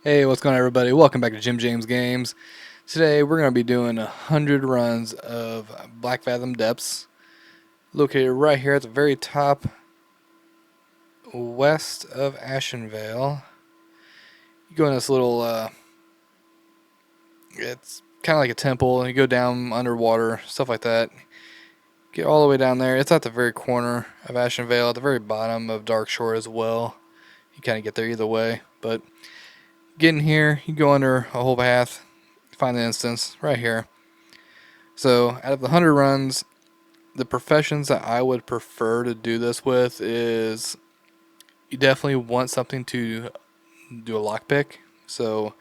Hey, what's going on, everybody? Welcome back to Jim James Games. Today, we're going to be doing 100 runs of Blackfathom Depths, located right here at the very top west of Ashenvale. You go in this little, it's kind of like a temple, and you go down underwater, stuff like that. Get all the way down there. It's at the very corner of Ashenvale, at the very bottom of Darkshore as well. You kind of get there either way, but getting here, you go under a whole path, find the instance right here. So, out of the 100 runs, the professions that I would prefer to do this with is you definitely want something to do a lockpick. So,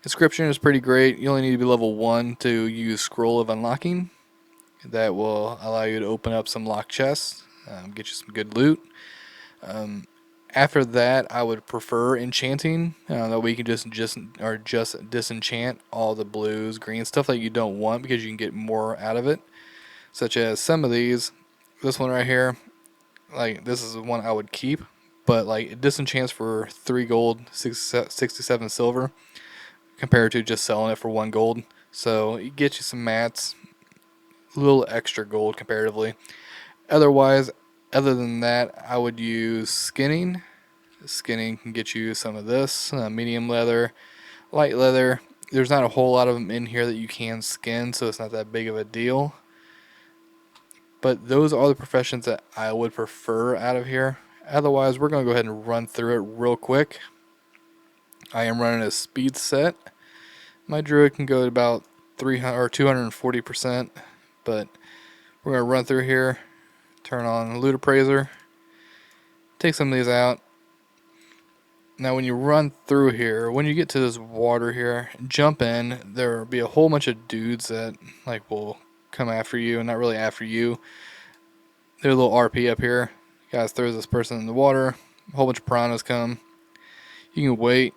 inscription is pretty great. You only need to be level 1 to use Scroll of Unlocking. That will allow you to open up some locked chests, get you some good loot. Um, After that, I would prefer enchanting. That way you can just disenchant all the blues, greens, stuff that you don't want because you can get more out of it. Such as some of these, this one right here, like this is the one I would keep, but like it disenchants for 3 gold, 67 silver, compared to just selling it for 1 gold. So it gets you some mats, a little extra gold comparatively. Otherwise, other than that, I would use skinning. Skinning can get you some of this, medium leather, light leather. There's not a whole lot of them in here that you can skin, so it's not that big of a deal. But those are the professions that I would prefer out of here. Otherwise, we're going to go ahead and run through it real quick. I am running a speed set. My druid can go to about 300 or 240%, but we're going to run through here, turn on loot appraiser, take some of these out. Now when you run through here, when you get to this water here, jump in. There will be a whole bunch of dudes that like will come after you, and not really after you. There's a little RP up here. Guys throws this person in the water. A whole bunch of piranhas come. You can wait,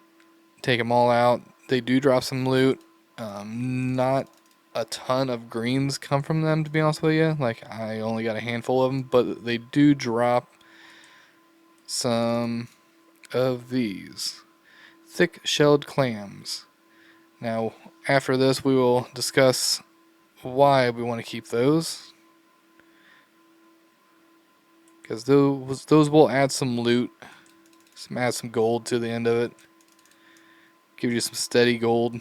take them all out. They do drop some loot. Not a ton of greens come from them, to be honest with you. Like, I only got a handful of them, but they do drop some of these thick-shelled clams. Now, after this, we will discuss why we want to keep those, because those will add some loot, add some gold to the end of it, give you some steady gold.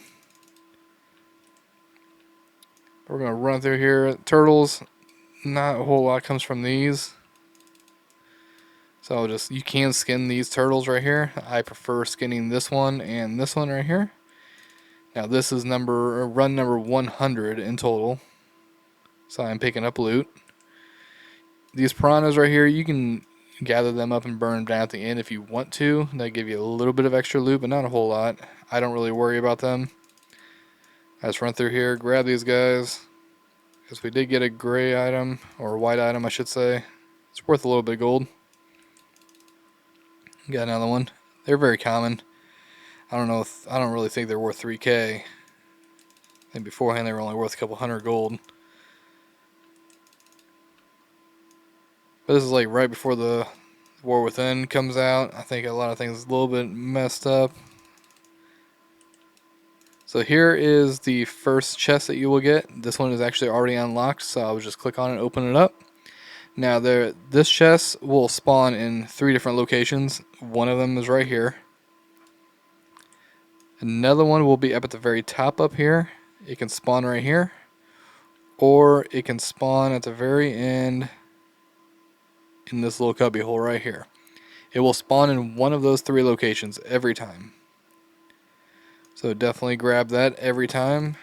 We're gonna run through here. Turtles, not a whole lot comes from these, so you can skin these turtles right here. I prefer skinning this one and this one right here. Now this is run number 100 in total, so I'm picking up loot. These piranhas right here, you can gather them up and burn them down at the end if you want to. They give you a little bit of extra loot, but not a whole lot. I don't really worry about them. I just run through here, grab these guys, because we did get a gray item, or a white item I should say. It's worth a little bit of gold. Got another one. They're very common. I don't really think they're worth 3k. I think beforehand they were only worth a couple hundred gold. But this is like right before the War Within comes out. I think a lot of things a little bit messed up. So here is the first chest that you will get. This one is actually already unlocked, so I'll just click on it and open it up. Now this chest will spawn in 3 different locations. One of them is right here. Another one will be up at the very top up here. It can spawn right here, or it can spawn at the very end in this little cubby hole right here. It will spawn in one of those 3 locations every time. So definitely grab that every time.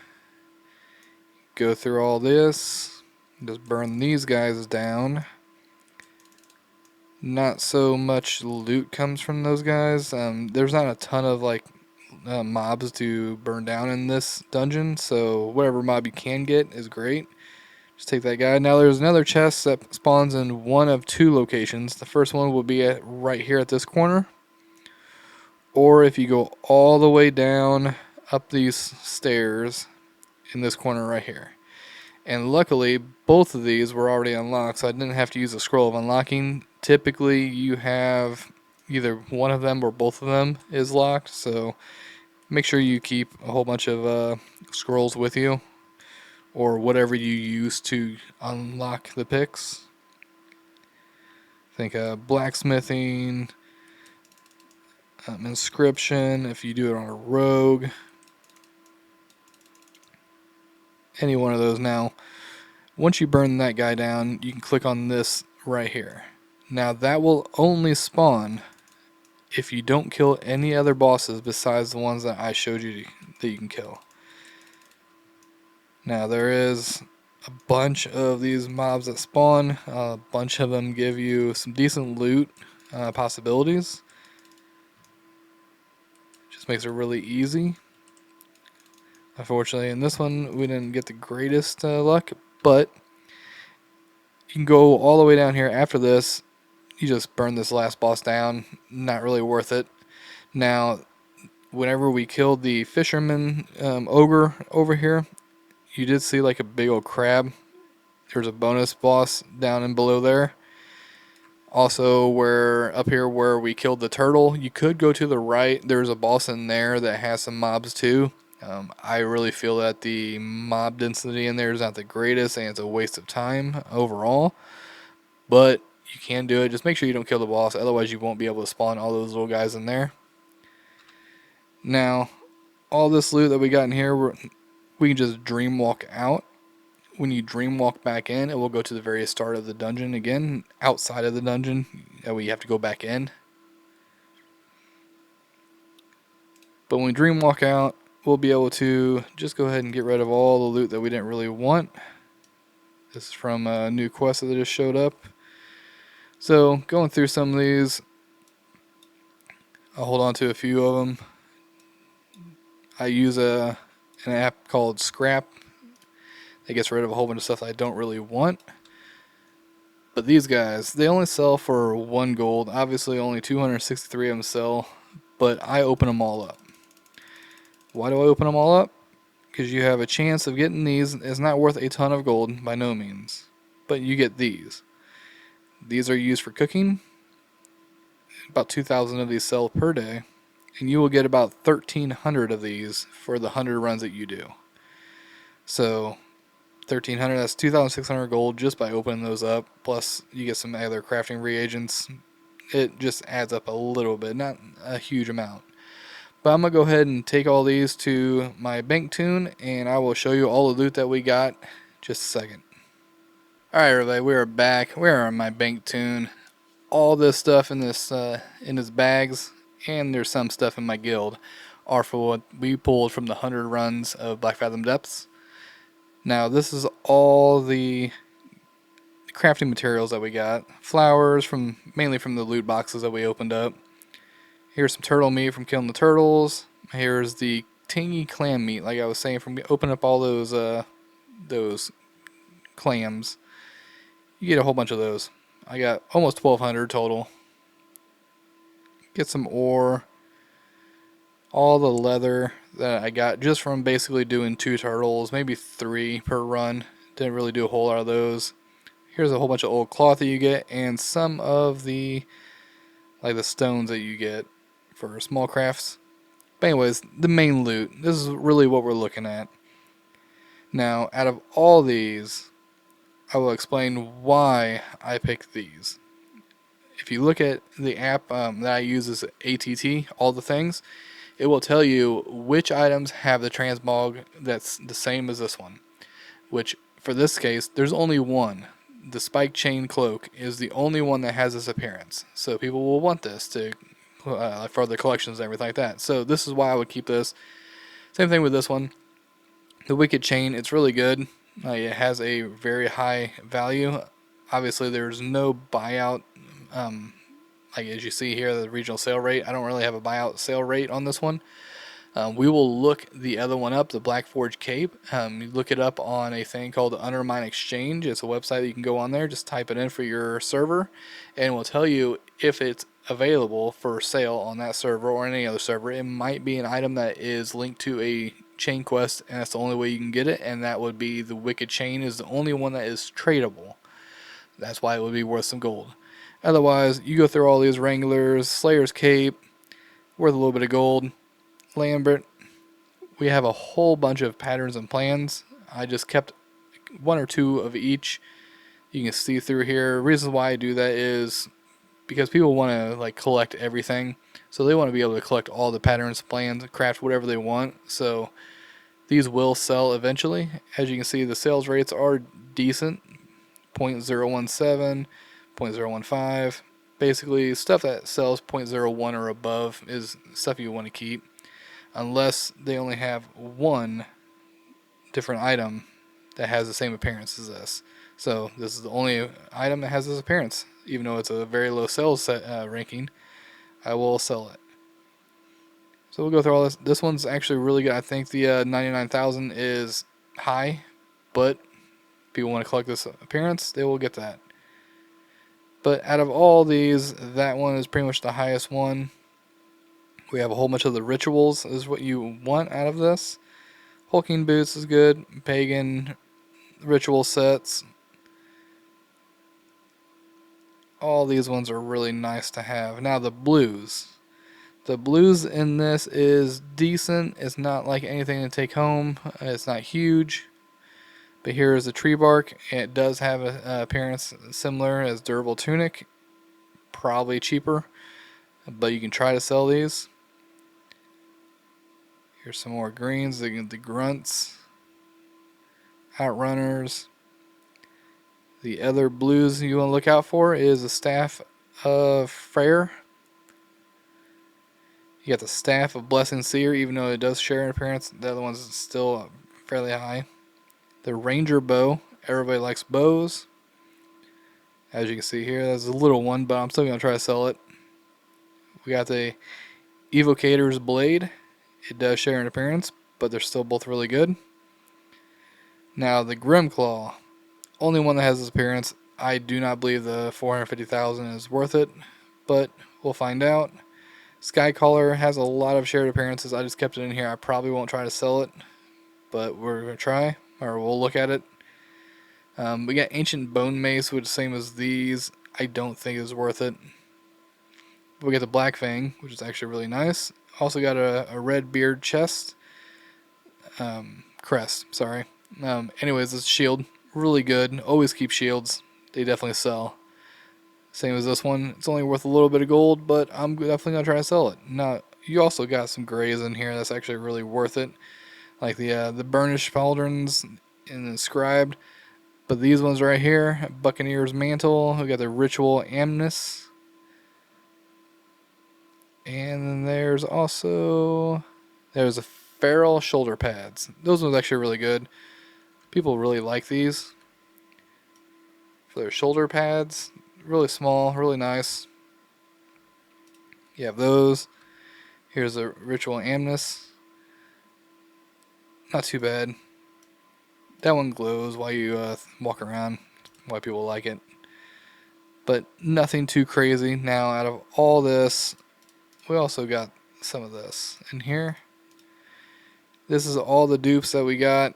Go through all this. Just burn these guys down. Not so much loot comes from those guys. There's not a ton of mobs to burn down in this dungeon, so whatever mob you can get is great. Just take that guy. Now there's another chest that spawns in one of 2 locations. The first one will be right here at this corner. Or if you go all the way down up these stairs in this corner right here. And luckily, both of these were already unlocked, so I didn't have to use a scroll of unlocking. Typically, you have either one of them or both of them is locked, so Make sure you keep a whole bunch of scrolls with you, or whatever you use to unlock the picks. Think blacksmithing, inscription, if you do it on a rogue. Any one of those. Now, once you burn that guy down, you can click on this right here. Now that will only spawn if you don't kill any other bosses besides the ones that I showed you that you can kill. Now there is a bunch of these mobs that spawn. A bunch of them give you some decent loot possibilities. Just makes it really easy. Unfortunately, in this one, we didn't get the greatest luck, but you can go all the way down here after this. You just burn this last boss down. Not really worth it. Now, whenever we killed the fisherman ogre over here, you did see like a big old crab. There's a bonus boss down and below there. Also, where up here where we killed the turtle, you could go to the right. There's a boss in there that has some mobs too. I really feel that the mob density in there is not the greatest, and it's a waste of time overall. But you can do it. Just make sure you don't kill the boss, otherwise you won't be able to spawn all those little guys in there. Now, all this loot that we got in here, we can just dream walk out. When you dream walk back in, it will go to the very start of the dungeon again, outside of the dungeon. That way you have to go back in. But when we dream walk out, we'll be able to just go ahead and get rid of all the loot that we didn't really want. This is from a new quest that just showed up. So going through some of these, I'll hold on to a few of them. I use an app called Scrap. It gets rid of a whole bunch of stuff I don't really want. But these guys, they only sell for 1 gold. Obviously only 263 of them sell, but I open them all up. Why do I open them all up? Because you have a chance of getting these. It's not worth a ton of gold by no means, but you get these. These are used for cooking. About 2,000 of these sell per day, and you will get about 1,300 of these for the 100 runs that you do. So 1,300, that's 2,600 gold just by opening those up. Plus you get some other crafting reagents. It just adds up a little bit, not a huge amount. But I'm going to go ahead and take all these to my bank tune, and I will show you all the loot that we got just a second. Alright everybody, we are back. We are on my bank tune. All this stuff in this bags, and there's some stuff in my guild, are for what we pulled from the 100 runs of Blackfathom Deeps. Now this is all the crafting materials that we got. Flowers, mainly from the loot boxes that we opened up. Here's some turtle meat from killing the turtles. Here's the tangy clam meat, like I was saying, from opening up all those clams. You get a whole bunch of those. I got almost 1,200 total. Get some ore. All the leather that I got just from basically doing 2 turtles, maybe 3 per run. Didn't really do a whole lot of those. Here's a whole bunch of old cloth that you get, and some of the stones that you get for small crafts. But anyways, the main loot. This is really what we're looking at. Now, out of all these, I will explain why I picked these. If you look at the app that I use is ATT, all the things, it will tell you which items have the transmog that's the same as this one. Which, for this case, there's only one. The spike chain cloak is the only one that has this appearance. So people will want this to for their collections and everything like that. So this is why I would keep this. Same thing with this one. The wicked chain, it's really good. It has a very high value. Obviously, there's no buyout. Like as you see here, the regional sale rate. I don't really have a buyout sale rate on this one. We will look the other one up, the Black Forge Cape. You look it up on a thing called the Undermine Exchange. It's a website that you can go on there. Just type it in for your server, and it will tell you if it's available for sale on that server or any other server. It might be an item that is linked to a chain quest, and that's the only way you can get it, and that would be the Wicked Chain is the only one that is tradable. That's why it would be worth some gold. Otherwise, you go through all these Wranglers, Slayer's Cape, worth a little bit of gold. Lambert, we have a whole bunch of patterns and plans. I just kept one or two of each. You can see through here. Reason why I do that is because people want to like collect everything. So they want to be able to collect all the patterns, plans, craft whatever they want. So these will sell eventually. As you can see, the sales rates are decent. 0.017, 0.015. Basically, stuff that sells 0.01 or above is stuff you want to keep. Unless they only have one different item that has the same appearance as this. So this is the only item that has this appearance. Even though it's a very low sales ranking, I will sell it. So we'll go through all this. This one's actually really good. I think the 99,000 is high, but if people want to collect this appearance, they will get that. But out of all these, that one is pretty much the highest one. We have a whole bunch of the rituals is what you want out of this. Hulking boots is good. Pagan ritual sets. All these ones are really nice to have. Now the blues. The blues in this is decent. It's not like anything to take home. It's not huge. But here is the tree bark. It does have an appearance similar as durable tunic. Probably cheaper. But you can try to sell these. Here's some more greens. The grunts. Outrunners. The other blues you want to look out for is the Staff of Freyr. You got the Staff of Blessing Seer, even though it does share an appearance. The other one's still fairly high. The Ranger Bow. Everybody likes bows. As you can see here, that's a little one, but I'm still going to try to sell it. We got the Evocator's Blade. It does share an appearance, but they're still both really good. Now, the Grimclaw. Only one that has this appearance. I do not believe the 450,000 is worth it, but we'll find out. Skycaller has a lot of shared appearances. I just kept it in here. I probably won't try to sell it, but we're going to try, or we'll look at it. We got Ancient Bone Mace, which is the same as these. I don't think is worth it. We got the Black Fang, which is actually really nice. Also got a red beard chest. Crest, sorry. Anyways, this shield. Really good. Always keep shields. They definitely sell. Same as this one. It's only worth a little bit of gold, but I'm definitely going to try to sell it. Now, you also got some grays in here that's actually really worth it. Like the Burnished Pauldrons and Inscribed. But these ones right here, Buccaneer's Mantle. We got the Ritual Amnes. And then there's also... There's a Feral Shoulder Pads. Those ones actually really good. People really like these for their shoulder pads. Really small, really nice. You have those. Here's a Ritual Amnes. Not too bad. That one glows while you walk around. Why people like it. But nothing too crazy. Now, out of all this, we also got some of this in here. This is all the dupes that we got.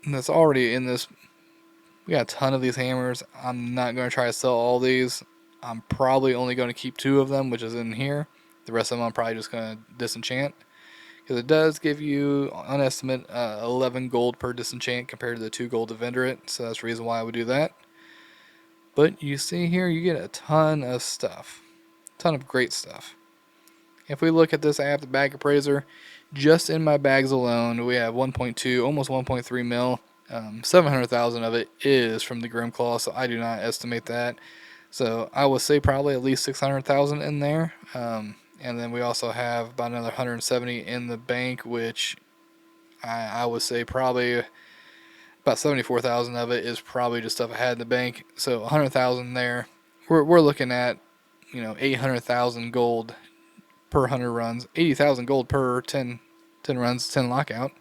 And that's already in this. We got a ton of these hammers. I'm not going to try to sell all these. I'm probably only going to keep 2 of them, which is in here. The rest of them I'm probably just going to disenchant. Because it does give you, on estimate, 11 gold per disenchant compared to the 2 gold to vendor it. So that's the reason why I would do that. But you see here, you get a ton of stuff. A ton of great stuff. If we look at this app, the Bag Appraiser, just in my bags alone, we have 1.2, almost 1.3 mil. 700,000 of it is from the Grimclaw, so I do not estimate that. So I would say probably at least 600,000 in there. And then we also have about another 170 in the bank, which I would say probably about 74,000 of it is probably just stuff I had in the bank. So 100,000 there. We're looking at 800,000 gold per 100 runs, 80,000 gold per 10 runs, 10 lockout,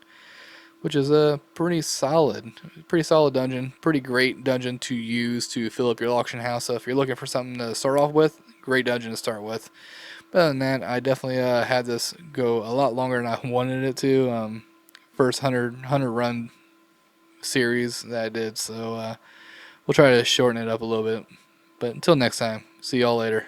which is a pretty solid dungeon, pretty great dungeon to use to fill up your auction house. So if you're looking for something to start off with, great dungeon to start with. But other than that, I definitely had this go a lot longer than I wanted it to. First 100 run series that I did, so we'll try to shorten it up a little bit. But until next time, see y'all later.